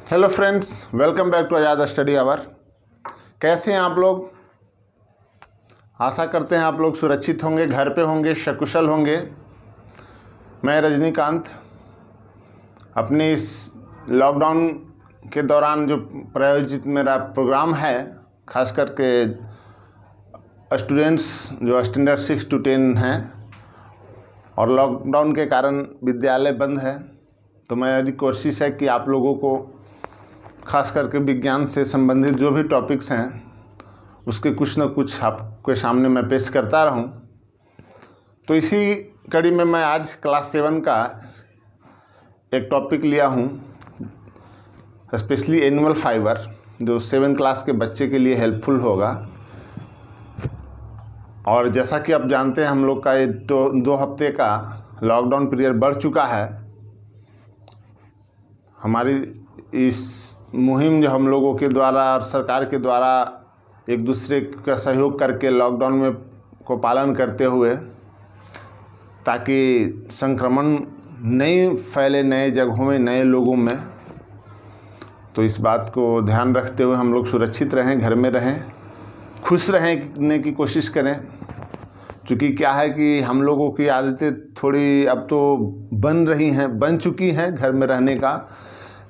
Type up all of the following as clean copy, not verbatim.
Hello friends, welcome back to Azad study hour. कैसे हैं आप लोग? आशा करते हैं आप लोग सुरक्षित होंगे, घर पे होंगे, सकुशल होंगे। मैं रजनीकांत अपने इस लॉकडाउन के दौरान जो प्रायोजित मेरा प्रोग्राम है, खास करके स्टूडेंट्स जो स्टैंडर्ड 6 to 10 हैं और लॉकडाउन के कारण विद्यालय बंद है, तो मेरी कोशिश है कि आप लोगों को खास करके विज्ञान से संबंधित जो भी टॉपिक्स हैं उसके कुछ न कुछ आपके सामने मैं पेश करता रहूं। तो इसी कड़ी में मैं आज क्लास 7 का एक टॉपिक लिया हूं, स्पेशली एनिमल फाइबर, जो 7 क्लास के बच्चे के लिए हेल्पफुल होगा। और जैसा कि आप जानते हैं, हम लोग का ये 2 हफ्ते का लॉकडाउन पीरियड बढ़ चुका है। हमारी इस मुहिम जो हम लोगों के द्वारा और सरकार के द्वारा एक दूसरे का सहयोग करके लॉकडाउन में को पालन करते हुए, ताकि संक्रमण नहीं फैले नए जगहों में, नए लोगों में, तो इस बात को ध्यान रखते हुए हम लोग सुरक्षित रहें, घर में रहें, खुश रहने की कोशिश करें। क्योंकि क्या है कि हम लोगों की आदतें थोड़ी अब तो बन चुकी हैं घर में रहने का,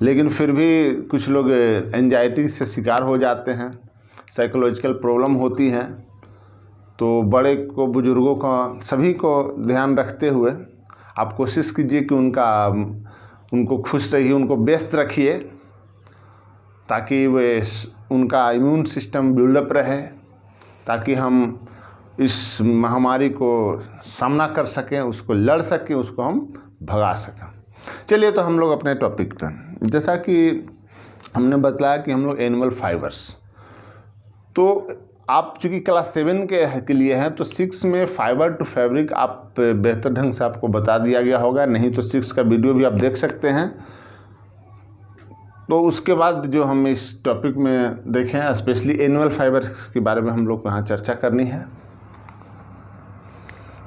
लेकिन फिर भी कुछ लोग एंजाइटी से शिकार हो जाते हैं, साइकोलॉजिकल प्रॉब्लम होती हैं। तो बड़े को, बुजुर्गों का, सभी को ध्यान रखते हुए आप कोशिश कीजिए कि उनको खुश रहिए, उनको व्यस्त रखिए, ताकि वे उनका इम्यून सिस्टम बिल्डअप रहे, ताकि हम इस महामारी को सामना कर सकें, उसको लड़ सकें, उसको हम भगा सकें। चलिए, तो हम लोग अपने टॉपिक पर, जैसा कि हमने बताया कि हम लोग एनिमल फाइबर्स, तो आप चूँकि क्लास 7 के लिए हैं, तो 6 में फाइबर टू फैब्रिक आप बेहतर ढंग से आपको बता दिया गया होगा, नहीं तो 6 का वीडियो भी आप देख सकते हैं। तो उसके बाद जो हम इस टॉपिक में देखें, स्पेशली एनिमल फाइबर के बारे में हम लोग को यहाँ चर्चा करनी है।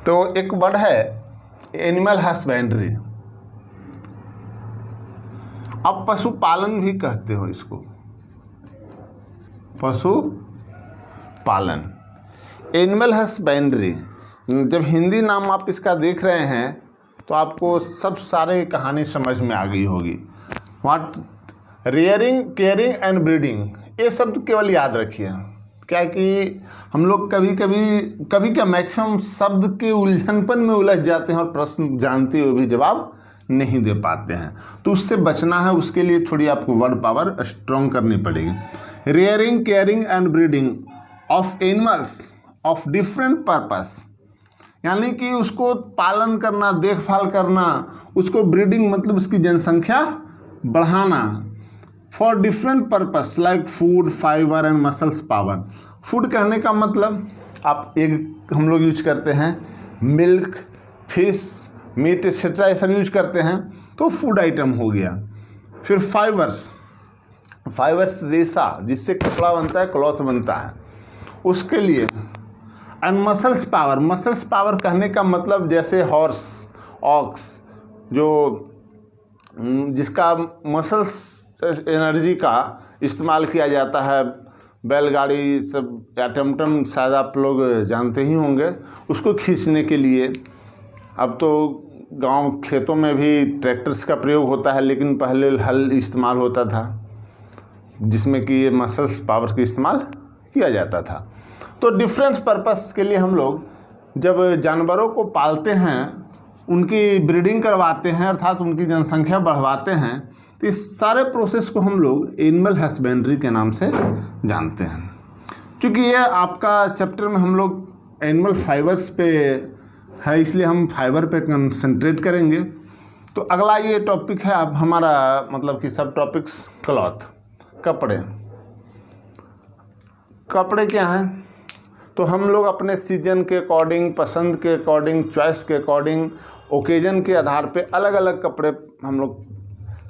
तो एक वर्ड है एनिमल हस्बेंड्री, अब पशुपालन भी कहते हो इसको, पशुपालन, एनिमल हस्बेंड्री। जब हिंदी नाम आप इसका देख रहे हैं तो आपको सब सारे कहानी समझ में आ गई होगी। What rearing, caring and breeding, ये शब्द केवल याद रखिए। क्या कि हम लोग कभी क्या मैक्सिमम शब्द के उलझनपन में उलझ जाते हैं और प्रश्न जानते हुए भी जवाब नहीं दे पाते हैं। तो उससे बचना है, उसके लिए थोड़ी आपको वर्ड पावर स्ट्रॉन्ग करनी पड़ेगी। Rearing, caring and breeding of animals of different purpose, यानी कि उसको पालन करना, देखभाल करना, उसको ब्रीडिंग मतलब उसकी जनसंख्या बढ़ाना, for different purpose like food, fibre and muscles power. Food कहने का मतलब आप एक हम लोग यूज करते हैं मिल्क, फिश, मीट एक्सेट्रा, ये सब यूज करते हैं, तो फूड आइटम हो गया। फिर फाइबर्स रेशा, जिससे कपड़ा बनता है, क्लॉथ बनता है, उसके लिए। एंड मसल्स पावर कहने का मतलब जैसे हॉर्स, ऑक्स, जो जिसका मसल्स एनर्जी का इस्तेमाल किया जाता है, बैलगाड़ी सब या टमटम शायद आप लोग जानते ही होंगे, उसको खींचने के लिए। अब तो गांव खेतों में भी ट्रैक्टर्स का प्रयोग होता है, लेकिन पहले हल इस्तेमाल होता था, जिसमें कि ये मसल्स पावर का इस्तेमाल किया जाता था। तो डिफरेंस पर्पस के लिए हम लोग जब जानवरों को पालते हैं, उनकी ब्रीडिंग करवाते हैं, अर्थात उनकी जनसंख्या बढ़वाते हैं, तो इस सारे प्रोसेस को हम लोग एनिमल हस्बेंड्री के नाम से जानते हैं। क्योंकि ये आपका चैप्टर में हम लोग एनिमल फाइबर्स पे है, इसलिए हम फाइबर पे कंसंट्रेट करेंगे। तो अगला ये टॉपिक है अब हमारा, मतलब कि सब टॉपिक्स क्लॉथ, कपड़े क्या हैं? तो हम लोग अपने सीजन के अकॉर्डिंग, पसंद के अकॉर्डिंग, चॉइस के अकॉर्डिंग, ओकेजन के आधार पे अलग अलग कपड़े हम लोग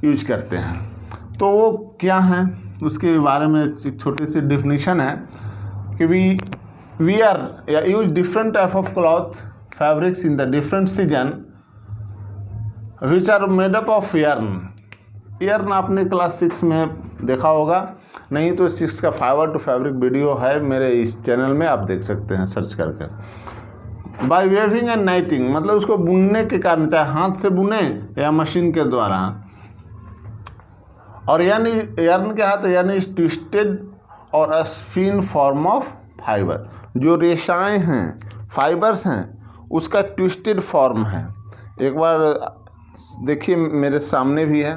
यूज करते हैं। तो वो क्या हैं, उसके बारे में एक छोटी सी डेफिनेशन है कि वी आर या use different type of cloth fabrics in the different season which are made up of yarn एयर्न आपने क्लास 6 में देखा होगा, नहीं तो 6 का फाइबर टू फैब्रिक वीडियो है मेरे इस चैनल में, आप देख सकते हैं सर्च करके। बाय वेविंग एंड नाइटिंग, मतलब उसको बुनने के कारण, चाहे हाथ से बुने या मशीन के द्वारा। और यानी एयर्न क्या है, तो यानी ट्विस्टेड और अ स्पिन फॉर्म ऑफ फाइबर, जो रेशाएँ हैं, फाइबर्स हैं, उसका ट्विस्टेड फॉर्म है। एक बार देखिए मेरे सामने भी है,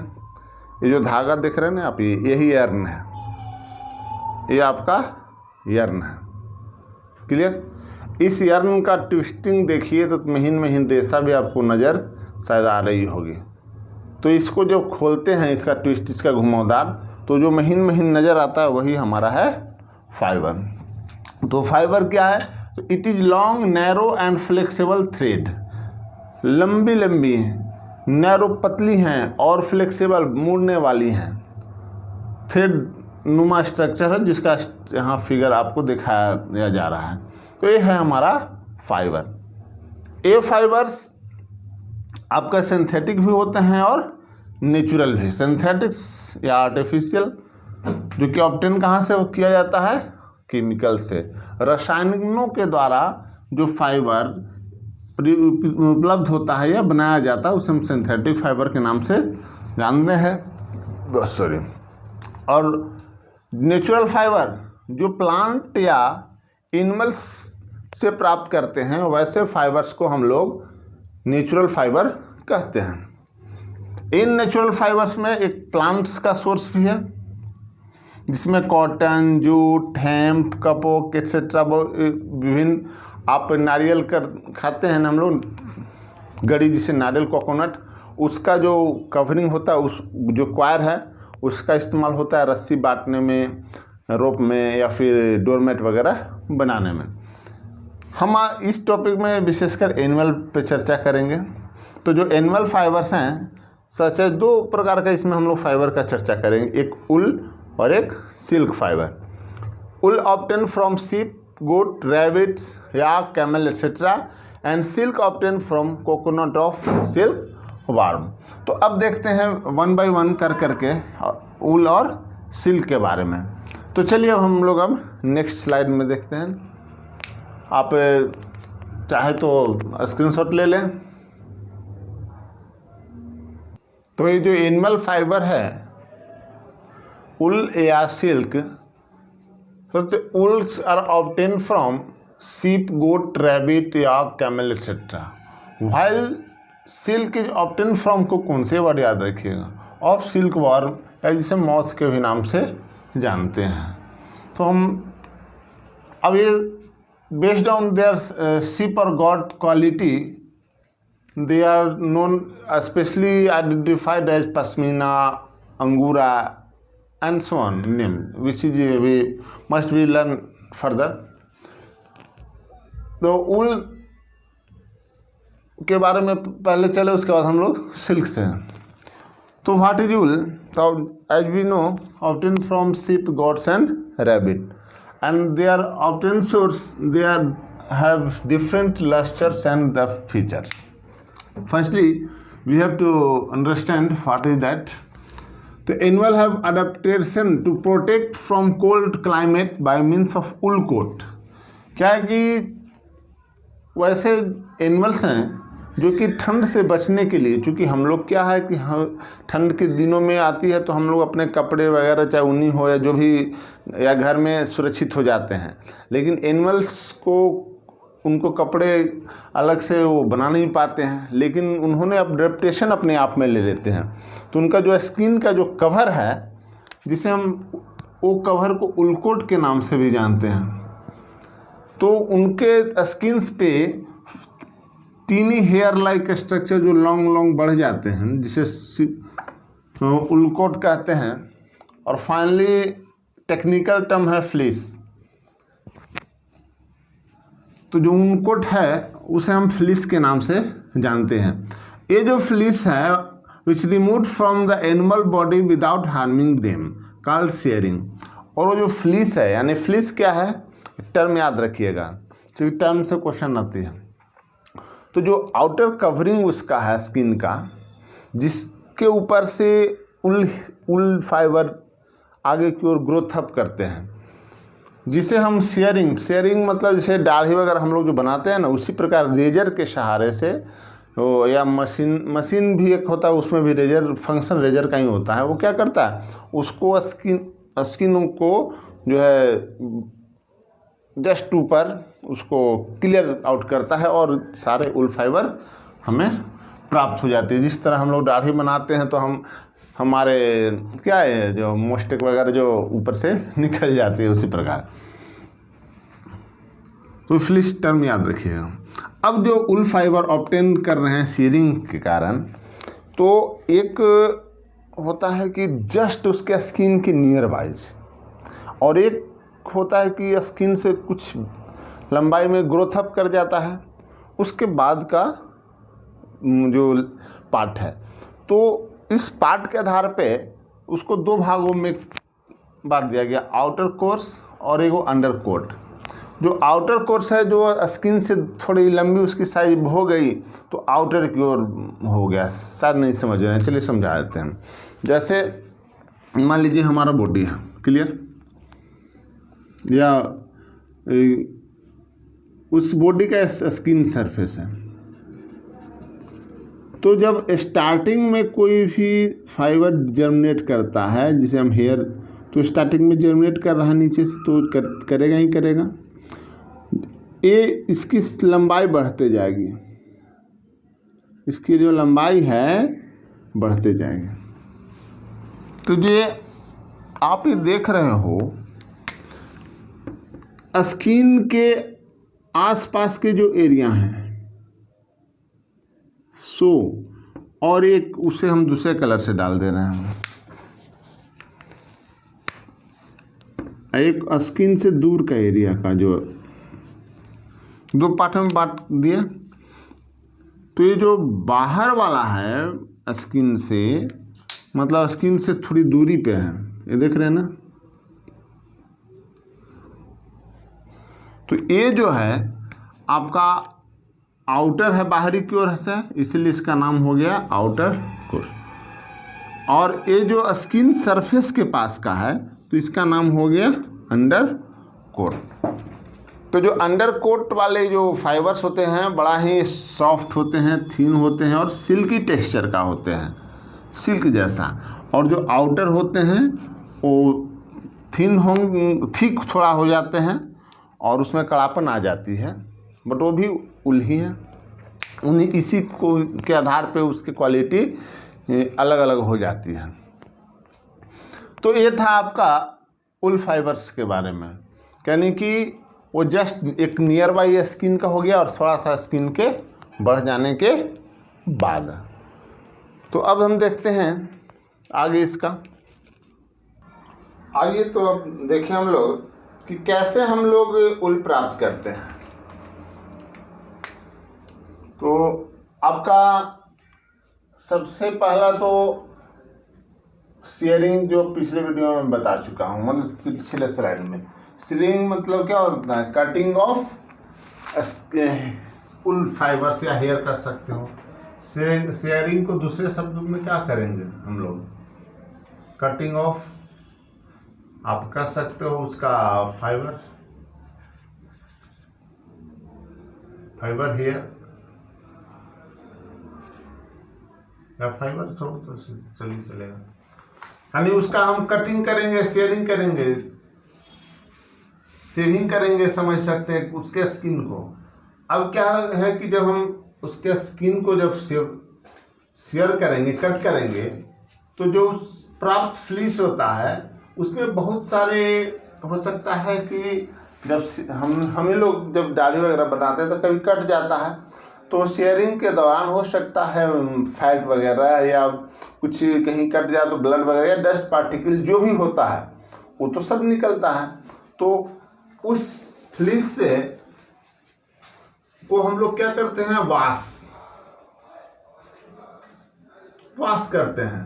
ये जो धागा देख रहे हैं ना आप, यही यर्न है, ये आपका यर्न है। क्लियर? इस यर्न का ट्विस्टिंग देखिए तो महीन महीन रेशा भी आपको नज़र शायद आ रही होगी। तो इसको जो खोलते हैं, इसका ट्विस्ट, इसका घुमावदार, तो जो महीन महीन नज़र आता है वही हमारा है फाइबर। तो फाइबर क्या है, तो it is long narrow and flexible thread, लंबी लंबी, नैरो पतली हैं और फ्लेक्सिबल मुड़ने वाली हैं, थ्रेड नुमा स्ट्रक्चर है, जिसका यहाँ फिगर आपको दिखाया जा रहा है। तो ये है हमारा फाइबर। ये फाइबर्स आपका सिंथेटिक भी होते हैं और नेचुरल भी। सिंथेटिक्स या आर्टिफिशियल, जो कि ऑब्टेन कहाँ से किया जाता है, केमिकल से, रसायनों के द्वारा जो फाइबर उपलब्ध होता है या बनाया जाता है, उसे हम सिंथेटिक फाइबर के नाम से जानते हैं। सॉरी। और नेचुरल फाइबर जो प्लांट या एनिमल्स से प्राप्त करते हैं, वैसे फाइबर्स को हम लोग नेचुरल फाइबर कहते हैं। इन नेचुरल फाइबर्स में एक प्लांट्स का सोर्स भी है, जिसमें cotton, jute, hemp, kapok etcetera विभिन्न, आप नारियल कर खाते हैं ना हम लोग, गड़ी जिसे नारियल कोकोनट, उसका जो कवरिंग होता है, उस जो क्वायर है उसका इस्तेमाल होता है रस्सी बांटने में, रोप में, या फिर डोरमेट वगैरह बनाने में। हम इस टॉपिक में विशेषकर एनिमल पे चर्चा करेंगे। तो जो एनिमल फाइबर्स हैं, सच है, दो प्रकार का इसमें हम लोग फाइबर का चर्चा करेंगे, एक उल और एक silk fibre. Wool obtain from sheep, goat, rabbits या camel etcetera, and silk obtain from coconut of silk worm. तो अब देखते हैं वन बाय वन कर करके उल और सिल्क के बारे में। तो चलिए अब हम लोग अब नेक्स्ट स्लाइड में देखते हैं। आप चाहे तो स्क्रीनशॉट ले लें। तो ये जो एनिमल फाइबर है, उल या silk, wools are obtain from sheep, goat, rabbit या camel etcetera, while silk is obtain from cocoon, से वर्ड याद रखिएगा, ऑफ सिल्क वर्म, या जिसे मॉथ के भी नाम से जानते हैं। तो हम अब ये बेस्ड ऑन देयर sheep और goat quality, they are known especially identified as pashmina, angora and so on name, which is we must be learn further. तो उल के बारे में पहले चले, उसके बाद हम लोग सिल्क से। तो व्हाट इज उल? तो as we know, obtain from sheep, goats and rabbit, and they are obtain source, they are have different lustres and the features. Firstly, we have to understand what is that. The animal have adaptation to protect from cold climate by means of wool coat. क्या है कि वैसे animals हैं जो कि ठंड से बचने के लिए, चूँकि हम लोग क्या है कि हम ठंड के दिनों में आती है तो हम लोग अपने कपड़े वगैरह, चाहे ऊनी हो या जो भी, या घर में सुरक्षित हो जाते हैं, लेकिन एनिमल्स को उनको कपड़े अलग से वो बना नहीं पाते हैं, लेकिन उन्होंने अडेप्टेशन अपने आप में ले लेते हैं। तो उनका जो स्किन का जो कवर है, जिसे हम वो कवर को उलकोट के नाम से भी जानते हैं, तो उनके स्किन्स पे टीनी हेयर लाइक स्ट्रक्चर जो लॉन्ग लॉन्ग बढ़ जाते हैं, जिसे उलकोट कहते हैं। और फाइनली टेक्निकल टर्म है फ्लीस। तो जो ऊनकोट है उसे हम फ्लीस के नाम से जानते हैं। ये जो फ्लीस है, which remove from the animal body without harming them, called shearing. और वो जो फ्लीस है, यानी फ्लीस क्या है, टर्म याद रखिएगा, क्योंकि टर्म से क्वेश्चन आती है। तो जो आउटर कवरिंग उसका है स्किन का, जिसके ऊपर से उल फाइबर आगे की ओर ग्रोथ अप करते हैं, जिसे हम शेयरिंग मतलब जैसे दाढ़ी वगैरह हम लोग जो बनाते हैं ना, उसी प्रकार रेजर के सहारे से या मशीन भी एक होता है, उसमें भी रेजर फंक्शन रेजर का ही होता है। वो क्या करता है, उसको स्किन को जो है जस्ट ऊपर उसको क्लियर आउट करता है और सारे उल फाइबर हमें प्राप्त हो जाती है। जिस तरह हम लोग दाढ़ी बनाते हैं तो हमारे क्या है जो मोस्टेक वगैरह जो ऊपर से निकल जाती है, उसी प्रकार। तो प्लीज टर्म याद रखिएगा। अब जो उल फाइबर ऑब्टेन कर रहे हैं शेयरिंग के कारण, तो एक होता है कि जस्ट उसके स्किन के नियर बाइज, और एक होता है कि स्किन से कुछ लंबाई में ग्रोथ अप कर जाता है, उसके बाद का जो पार्ट है। तो इस पार्ट के आधार पे उसको दो भागों में बांट दिया गया, आउटर कोर्स और एगो अंडर कोट। जो आउटर कोर्स है, जो स्किन से थोड़ी लंबी उसकी साइज हो गई तो आउटर की ओर हो गया। शायद नहीं समझ रहे हैं, चलिए समझा देते हैं। जैसे मान लीजिए हमारा बॉडी है, क्लियर, या उस बॉडी का स्किन सरफेस है। तो जब स्टार्टिंग में कोई भी फाइबर जर्मिनेट करता है, जिसे हम हेयर, तो स्टार्टिंग में जर्मिनेट कर रहा है नीचे से, तो करेगा ही करेगा। ये इसकी लंबाई बढ़ते जाएगी, इसकी जो लंबाई है बढ़ते जाएगी। तो ये आप ये देख रहे हो, स्किन के आसपास के जो एरिया हैं, और एक उसे हम दूसरे कलर से डाल दे रहे हैं। एक स्किन से दूर का एरिया का जो दो पार्ट में बांट दिए। तो ये जो बाहर वाला है स्किन से, मतलब स्किन से थोड़ी दूरी पे है, ये देख रहे हैं ना। तो ये जो है आपका आउटर है, बाहरी की ओर से, इसलिए इसका नाम हो गया आउटर कोर्स। और ये जो स्किन सरफेस के पास का है, तो इसका नाम हो गया अंडर कोट। तो जो अंडर कोट वाले जो फाइबर्स होते हैं बड़ा ही सॉफ्ट होते हैं, थिन होते हैं और सिल्की टेक्सचर का होते हैं, सिल्क जैसा। और जो आउटर होते हैं वो थिक थोड़ा हो जाते हैं और उसमें कड़ापन आ जाती है, बट वो भी उल ही है। उन्हीं इसी को के आधार पे उसकी क्वालिटी अलग अलग हो जाती है। तो ये था आपका उल फाइबर्स के बारे में, यानी कि वो जस्ट एक नियर बाई स्किन का हो गया और थोड़ा सा स्किन के बढ़ जाने के बाद। तो अब हम देखते हैं आगे इसका। आइए तो अब देखें हम लोग कि कैसे हम लोग उल प्राप्त करते हैं। तो आपका सबसे पहला तो शेयरिंग जो पिछले वीडियो में बता चुका हूँ, मतलब पिछले स्लाइड में। शेयरिंग मतलब क्या होता है, कटिंग ऑफ उल फाइबर्स या हेयर कर सकते हो। शेयरिंग को दूसरे शब्दों में क्या करेंगे हम लोग, कटिंग ऑफ आप कर सकते हो उसका फाइबर हेयर या फाइबर थोड़ा तो चलिए चलेगा, यानी उसका हम कटिंग करेंगे, शेयरिंग करेंगे, शेविंग करेंगे, समझ सकते हैं उसके स्किन को। अब क्या है कि जब हम उसके स्किन को जब शेयर करेंगे, कट करेंगे, तो जो प्राप्त फ्लीस होता है उसमें बहुत सारे हो सकता है कि जब हमें लोग जब दाढ़ी वगैरह बनाते हैं तो कभी कट जाता है, तो शेयरिंग के दौरान हो सकता है फैट वगैरह या कुछ कहीं कट जाए तो ब्लड वगैरह या डस्ट पार्टिकल जो भी होता है वो तो सब निकलता है। तो उस फ्लीस से को हम लोग क्या करते हैं, वाश करते हैं।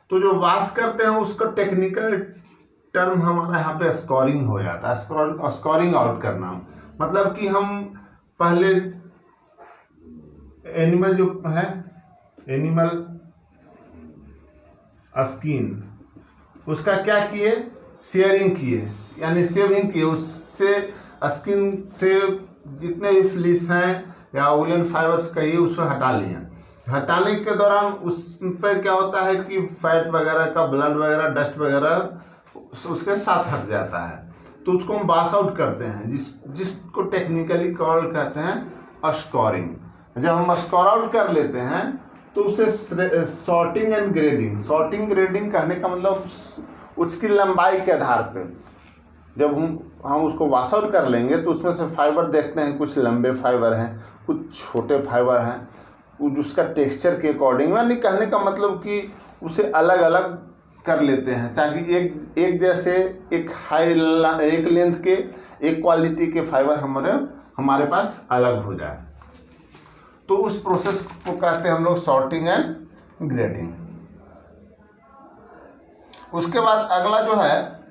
तो जो वाश करते हैं उसका टेक्निकल टर्म हमारा यहाँ पे स्कोरिंग हो जाता है। स्कोरिंग आउट करना मतलब कि हम पहले एनिमल जो है, एनिमल स्किन, उसका क्या किए, शेयरिंग किए, यानी सेविंग किए, उससे स्किन से जितने भी फ्लीस हैं या वुलन फाइबर्स कहिए उसको हटा लिए। हटाने के दौरान उस पर क्या होता है कि फैट वगैरह का, ब्लड वगैरह, डस्ट वगैरह उसके साथ हट जाता है, तो उसको हम वाश आउट करते हैं, जिसको टेक्निकली कॉल कहते हैं स्कोरिंग। जब हम स्कोर आउट कर लेते हैं तो उसे sorting and grading, sorting grading कहने का मतलब उसकी लंबाई के आधार पर जब हम उसको वॉश आउट कर लेंगे तो उसमें से फाइबर देखते हैं, कुछ लंबे फाइबर हैं, कुछ छोटे फाइबर हैं, उसका टेक्सचर के अकॉर्डिंग, यानी कहने का मतलब कि उसे अलग अलग कर लेते हैं ताकि एक जैसे एक लेंथ के, एक क्वालिटी के फाइबर हमारे पास अलग हो जाए। तो उस प्रोसेस को कहते हैं हम लोग सॉर्टिंग एंड ग्रेडिंग। उसके बाद अगला जो है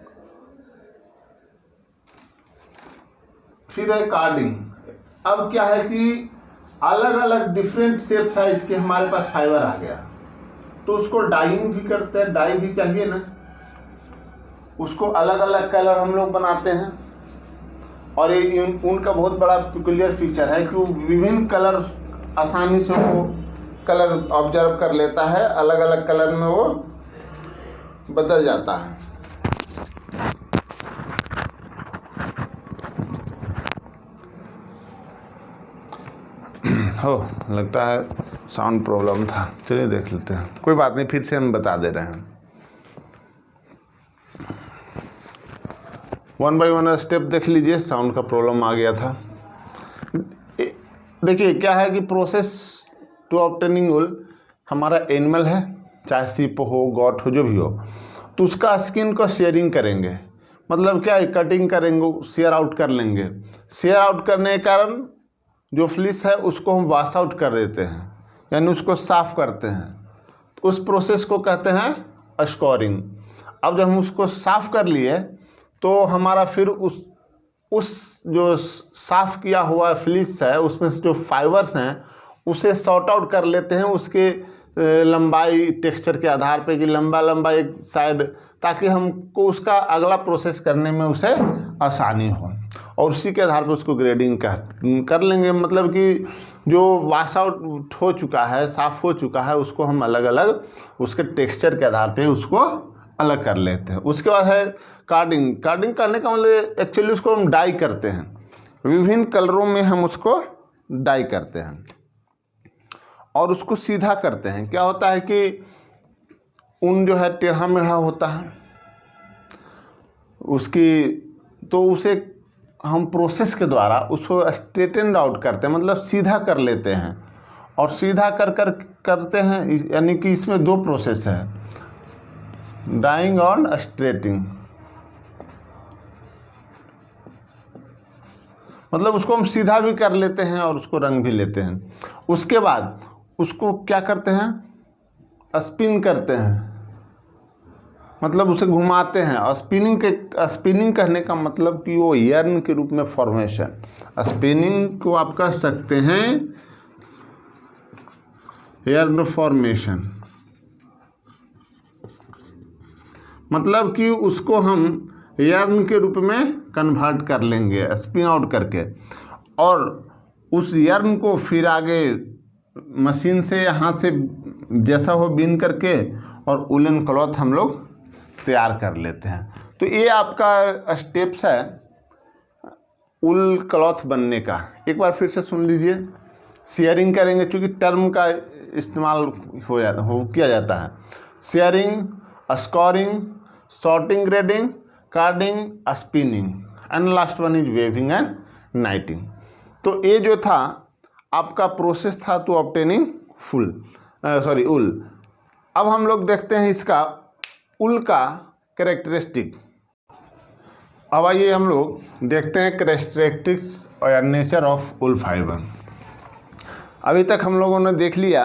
फिर है कार्डिंग। अब क्या है कि अलग अलग डिफरेंट शेप साइज के हमारे पास फाइबर आ गया, तो उसको डाइंग भी करते हैं, डाई भी चाहिए ना, उसको अलग अलग कलर हम लोग बनाते हैं। और ये उनका बहुत बड़ा पिकुलियर फीचर है कि वो विभिन्न कलर आसानी से वो कलर ऑब्जर्व कर लेता है, अलग अलग कलर में वो बदल जाता है। हो लगता है साउंड प्रॉब्लम था, चलिए देख लेते हैं, कोई बात नहीं, फिर से हम बता दे रहे हैं। 1 बाय 1 स्टेप देख लीजिए, साउंड का प्रॉब्लम आ गया था। देखिए क्या है कि प्रोसेस टू ऑब्टेनिंग वूल हमारा एनिमल है, चाहे सिप हो, गॉट हो, जो भी हो, तो उसका स्किन को शेयरिंग करेंगे। मतलब क्या है, कटिंग करेंगे, शेयर आउट कर लेंगे। शेयर आउट करने के कारण जो फ्लिस है उसको हम वॉश आउट कर देते हैं, यानी उसको साफ़ करते हैं। तो उस प्रोसेस को कहते हैं स्कोरिंग। अब जब हम उसको साफ़ कर लिए तो हमारा फिर उस जो साफ़ किया हुआ फ्लिस है उसमें से जो फाइबर्स हैं उसे सॉर्ट आउट कर लेते हैं, उसके लंबाई टेक्सचर के आधार पे कि लंबा एक साइड, ताकि हमको उसका अगला प्रोसेस करने में उसे आसानी हो, और उसी के आधार पर उसको ग्रेडिंग कर लेंगे। मतलब कि जो वॉश आउट हो चुका है, साफ़ हो चुका है, उसको हम अलग अलग उसके टेक्सचर के आधार पे उसको अलग कर लेते हैं। उसके बाद है कार्डिंग। कार्डिंग करने का मतलब एक्चुअली उसको हम डाई करते हैं, विभिन्न कलरों में हम उसको डाई करते हैं और उसको सीधा करते हैं। क्या होता है कि ऊन जो है टेढ़ा मेढ़ा होता है उसकी, तो उसे हम प्रोसेस के द्वारा उसको स्ट्रेटेंड आउट करते हैं, मतलब सीधा कर लेते हैं। और सीधा करते हैं, यानी कि इसमें 2 प्रोसेस है, डाइंग और स्ट्रेटिंग। मतलब उसको हम सीधा भी कर लेते हैं और उसको रंग भी लेते हैं। उसके बाद उसको क्या करते हैं, स्पिन करते हैं, मतलब उसे घुमाते हैं। और स्पिनिंग करने का मतलब कि वो यर्न के रूप में फॉर्मेशन, स्पिनिंग को आप कह सकते हैं यर्न फॉर्मेशन। मतलब कि उसको हम यर्न के रूप में कन्वर्ट कर लेंगे स्पिन आउट करके, और उस यर्न को फिर आगे मशीन से, हाथ से जैसा हो बीन करके और उलन क्लॉथ हम लोग तैयार कर लेते हैं। तो ये आपका स्टेप्स है उल क्लॉथ बनने का। एक बार फिर से सुन लीजिए। शेयरिंग करेंगे, चूँकि टर्म का इस्तेमाल किया जाता है। Shearing, scouring, sorting, grading, carding, spinning, and last one is weaving and knitting. तो ये जो था आपका प्रोसेस था टू ऑब्टेनिंग उल। अब हम लोग देखते हैं इसका उल का कैरेक्टरिस्टिक। अब आइए हम लोग देखते हैं कैरेक्टरिस्टिक्स और नेचर ऑफ उल फाइबर। अभी तक हम लोगों ने देख लिया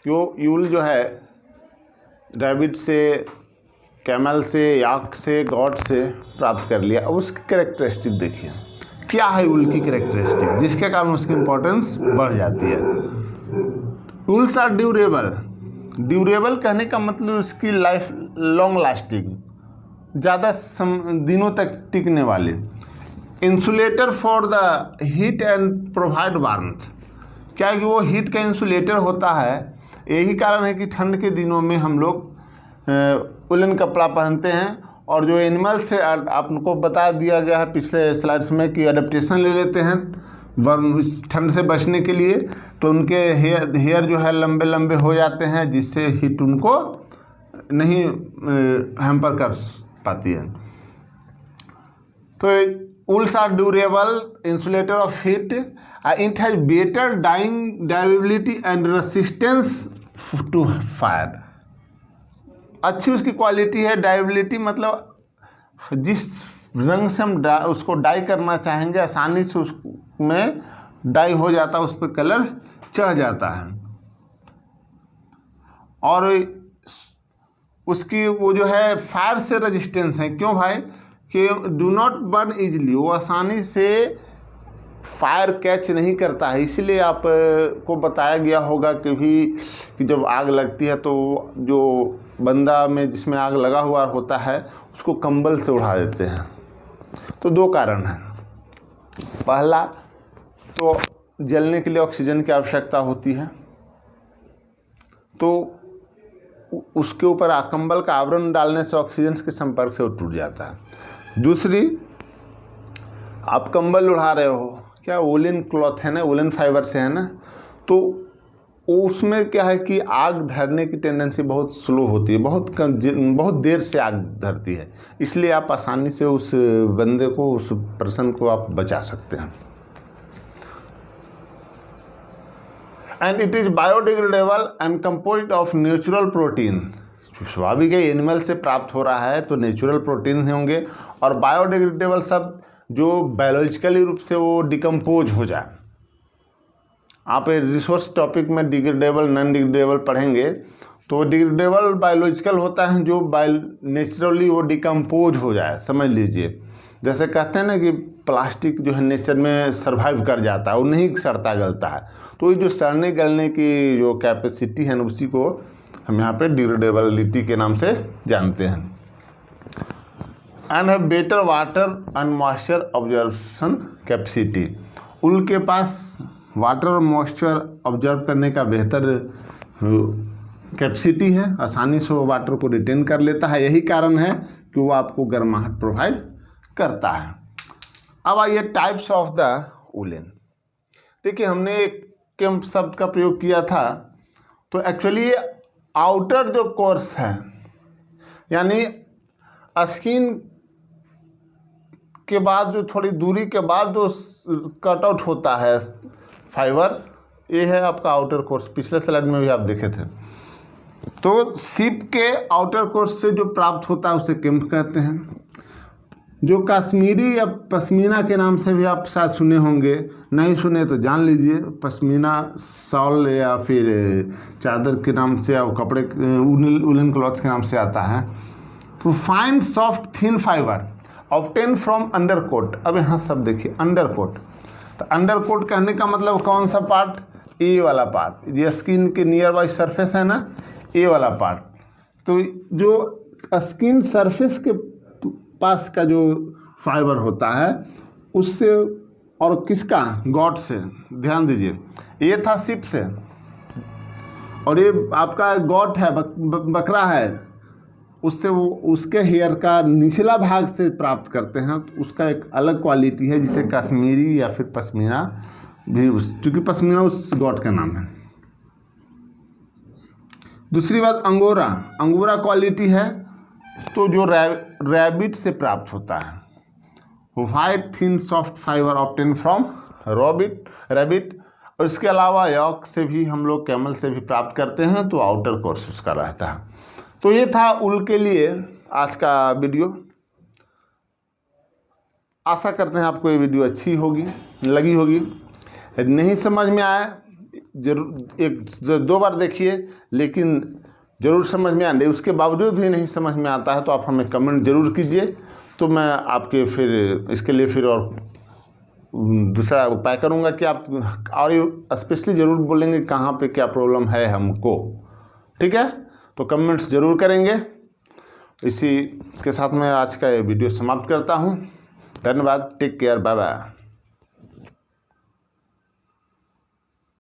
कि वो ऊल जो है रैबिट से, कैमल से, याक से, गॉट से प्राप्त कर लिया। अब उसकी कैरेक्टरिस्टिक देखिए क्या है उल की कैरेक्टरिस्टिक, जिसके कारण उसकी इम्पोर्टेंस बढ़ जाती है। उल्स आर ड्यूरेबल, ड्यूरेबल कहने का मतलब उसकी लाइफ लॉन्ग लास्टिंग, ज़्यादा दिनों तक टिकने वाले। Insulator for the heat and provide warmth, क्या है कि वो हीट का इंसुलेटर होता है। यही कारण है कि ठंड के दिनों में हम लोग उलन कपड़ा पहनते हैं। और जो एनिमल से आपको बता दिया गया है पिछले स्लाइड्स में कि अडेप्टेशन ले लेते हैं ठंड से बचने के लिए, तो उनके हेयर जो है लंबे लंबे हो जाते हैं, जिससे हीट उनको नहीं हैम्पर कर पाती है। तो wools are durable insulator of heat, it has better dyeability and resistance to fire. अच्छी उसकी क्वालिटी है। डाइविबिलिटी मतलब जिस रंग से हम उसको डाई करना चाहेंगे आसानी से उसमें डाई हो जाता है, उस पर कलर चढ़ जाता है। और उसकी वो जो है फायर से रेजिस्टेंस है। क्यों भाई? कि डू नॉट बर्न इजीली, वो आसानी से फायर कैच नहीं करता है। इसलिए आप को बताया गया होगा कि जब आग लगती है तो जो बंदा में जिसमें आग लगा हुआ होता है उसको कंबल से उड़ा देते हैं। तो दो कारण हैं। पहला तो जलने के लिए ऑक्सीजन की आवश्यकता होती है, तो उसके ऊपर कंबल का आवरण डालने से ऑक्सीजन के संपर्क से वो टूट जाता है। दूसरी, आप कंबल उड़ा रहे हो, क्या वुलन क्लॉथ है ना, वुलन फाइबर से है ना, तो उसमें क्या है कि आग धरने की टेंडेंसी बहुत स्लो होती है, बहुत देर से आग धरती है। इसलिए आप आसानी से उस बंदे को, उस पर्सन को आप बचा सकते हैं। And it is biodegradable and composed of natural protein. स्वाभाविक है, एनिमल से प्राप्त हो रहा है तो नेचुरल प्रोटीन होंगे। और बायोडिग्रेडेबल सब जो बायोलॉजिकली रूप से वो डिकम्पोज हो जाए। आप रिसोर्स टॉपिक में डिग्रेडेबल नॉन डिग्रेडेबल पढ़ेंगे, तो डिग्रेडेबल बायोलॉजिकल होता है जो नेचुरली वो डिकम्पोज हो जाए। समझ लीजिए, जैसे कहते हैं ना कि प्लास्टिक जो है नेचर में सर्वाइव कर जाता है, वो नहीं सड़ता गलता है। तो ये जो सड़ने गलने की जो कैपेसिटी है उसी को हम यहाँ पे डिग्रेडेबिलिटी के नाम से जानते हैं। And have better water and moisture observation capacity. उल के पास वाटर और मॉइस्चर ऑब्जर्व करने का बेहतर कैपेसिटी है, आसानी से वो वाटर को रिटेन कर लेता है। यही कारण है कि वो आपको गर्माहट प्रोवाइड करता है। अब आइए टाइप्स ऑफ द वुलन। देखिए, हमने एक शब्द का प्रयोग किया था, तो एक्चुअली आउटर जो कोर्स है, यानी स्किन के बाद जो थोड़ी दूरी के बाद जो कटआउट होता है फाइबर, ये है आपका आउटर कोर्स। पिछले स्लाइड में भी आप देखे थे। तो शिप के आउटर कोर्स से जो प्राप्त होता है उसे केम्प कहते हैं। जो कश्मीरी या पश्मीना के नाम से भी आप शायद सुने होंगे, नहीं सुने तो जान लीजिए। पश्मीना शॉल या फिर चादर के नाम से, या कपड़े वुलन क्लॉथ के नाम से आता है। तो fine soft thin fibre obtain from undercoat. अब यहाँ सब देखिए, अंडरकोट। तो अंडरकोट कहने का मतलब कौन सा पार्ट? ए वाला पार्ट, ये स्किन के नियर बाई सरफेस है ना, ए वाला पार्ट। तो जो स्किन सरफेस के पास का जो फाइबर होता है उससे, और किसका? गॉड से। ध्यान दीजिए, ये था शिप से, और ये आपका गॉट है, बकरा है, उससे वो उसके हेयर का निचला भाग से प्राप्त करते हैं। तो उसका एक अलग क्वालिटी है, जिसे कश्मीरी या फिर पश्मीना भी, क्योंकि पश्मीना उस गॉट का नाम है। दूसरी बात, अंगोरा क्वालिटी है, तो जो रैबिट से प्राप्त होता है। White thin soft fibre obtain from rabbit. और इसके अलावा यॉक से भी हम लोग, कैमल से भी प्राप्त करते हैं, तो आउटर कोर्स उसका रहता है। तो ये था उल के लिए आज का वीडियो। आशा करते हैं आपको ये वीडियो अच्छी लगी होगी। नहीं समझ में आए जरूर एक दो बार देखिए, लेकिन ज़रूर समझ में आए। उसके बावजूद भी नहीं समझ में आता है तो आप हमें कमेंट ज़रूर कीजिए, तो मैं आपके फिर इसके लिए फिर और दूसरा उपाय करूँगा कि आप और स्पेशली ज़रूर बोलेंगे कहाँ पे क्या प्रॉब्लम है हमको, ठीक है, तो कमेंट्स ज़रूर करेंगे। इसी के साथ मैं आज का ये वीडियो समाप्त करता हूँ। धन्यवाद, टेक केयर, बाय बाय।